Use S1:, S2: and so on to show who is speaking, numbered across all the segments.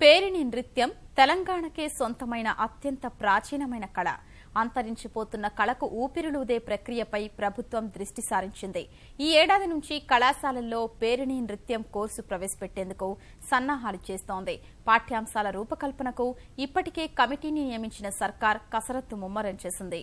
S1: పేరిణి నృత్యం తెలంగాణకే సొంతమైన అత్యంత ప్రాచీనమైన కళ. అంతరించిపోతున్న కళకు ఊపిరులూదే ప్రక్రియపై ప్రభుత్వం దృష్టి సారించింది. ఈ ఏడాది నుంచి కళాశాలల్లో పేరిణి నృత్యం కోర్సు ప్రవేశపెట్టేందుకు సన్నాహాలు చేస్తోంది. పాఠ్యాంశాల రూపకల్పనకు ఇప్పటికే కమిటీని నియమించిన సర్కార్ కసరత్తు ముమ్మరం చేసింది.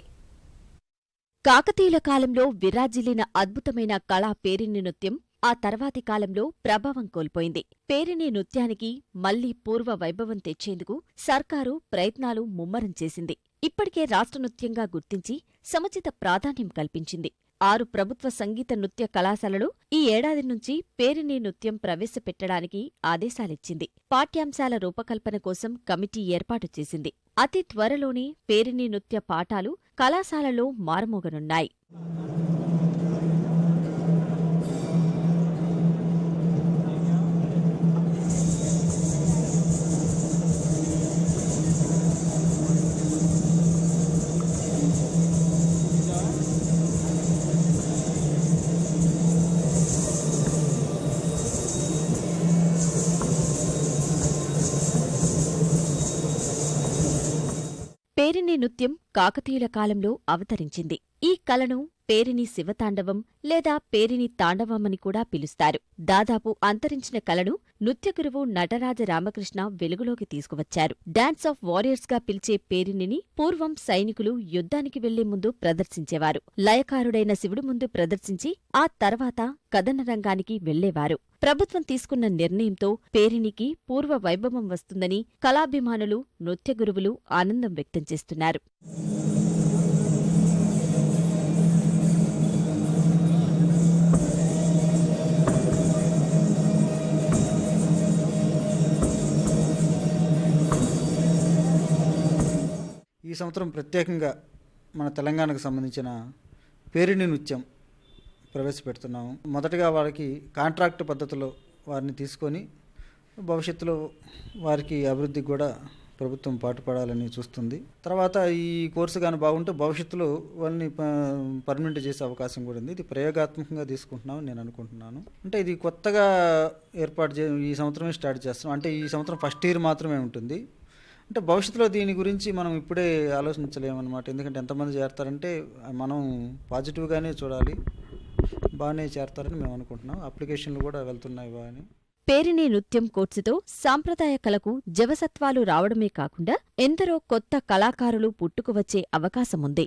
S2: కాకతీయుల కాలంలో విరాజిల్లిన అద్భుతమైన కళా పేరిణి నృత్యం ఆ తర్వాతి కాలంలో ప్రభావం కోల్పోయింది. పేరిణి నృత్యానికి మళ్లీ పూర్వ వైభవం తెచ్చేందుకు సర్కారు ప్రయత్నాలు ముమ్మరం చేసింది. ఇప్పటికే రాష్ట్ర నృత్యంగా గుర్తించి సముచిత ప్రాధాన్యం కల్పించింది. 6 ప్రభుత్వ సంగీత నృత్య కళాశాలలు ఈ ఏడాది నుంచి పేరిణి నృత్యం ప్రవేశపెట్టడానికి ఆదేశాలిచ్చింది. పాఠ్యాంశాల రూపకల్పన కోసం కమిటీ ఏర్పాటు చేసింది. అతి త్వరలోనే పేరిణి నృత్య పాఠాలు కళాశాలలో మారుమోగనున్నాయి. పేరిణి నృత్యం కాకతీయుల కాలంలో అవతరించింది. ఈ కళను పేరిణి శివతాండవం లేదా పేరిణి తాండవమని కూడా పిలుస్తారు. దాదాపు అంతరించిన కళను నృత్య గురువు నటరాజ రామకృష్ణ వెలుగులోకి తీసుకువచ్చారు. డాన్స్ ఆఫ్ వారియర్స్ గా పిలిచే పేరిణిని పూర్వం సైనికులు యుద్ధానికి వెళ్లే ముందు ప్రదర్శించేవారు. లయకారుడైన శివుడు ముందు ప్రదర్శించి ఆ తర్వాత కథన రంగానికి వెళ్లేవారు. ప్రభుత్వం తీసుకున్న నిర్ణయంతో పేరిణికి పూర్వ వైభవం వస్తుందని కళాభిమానులు, నృత్య గురువులు ఆనందం వ్యక్తం చేస్తున్నారు.
S3: ఈ సంవత్సరం ప్రత్యేకంగా మన తెలంగాణకు సంబంధించిన పేరిణి నృత్యం ప్రవేశపెడుతున్నాము. మొదటగా వారికి కాంట్రాక్ట్ పద్ధతిలో వారిని తీసుకొని భవిష్యత్తులో వారికి అభివృద్ధికి కూడా ప్రభుత్వం పాటుపడాలని చూస్తుంది. తర్వాత ఈ కోర్సు కానీ బాగుంటే భవిష్యత్తులో వాళ్ళని పర్మనెంట్ చేసే అవకాశం కూడా ఉంది. ఇది ప్రయోగాత్మకంగా తీసుకుంటున్నామని నేను అనుకుంటున్నాను. అంటే ఇది కొత్తగా ఈ సంవత్సరమే స్టార్ట్ చేస్తున్నాం. అంటే ఈ సంవత్సరం ఫస్ట్ ఇయర్ మాత్రమే ఉంటుంది. అంటే భవిష్యత్తులో దీని గురించి మనం ఇప్పుడే ఆలోచించలేమన్నమాట. ఎందుకంటే ఎంతమంది చేరతారంటే మనం పాజిటివ్గానే చూడాలి. బాగానే చేరతారని మేము అనుకుంటున్నాం. అప్లికేషన్లు కూడా వెళ్తున్నాయి బాగానే.
S2: పేరిణి నృత్యం కోర్సుతో సాంప్రదాయ కళకు జవసత్వాలు రావడమే కాకుండా ఎందరో కొత్త కళాకారులు పుట్టుకువచ్చే అవకాశముంది.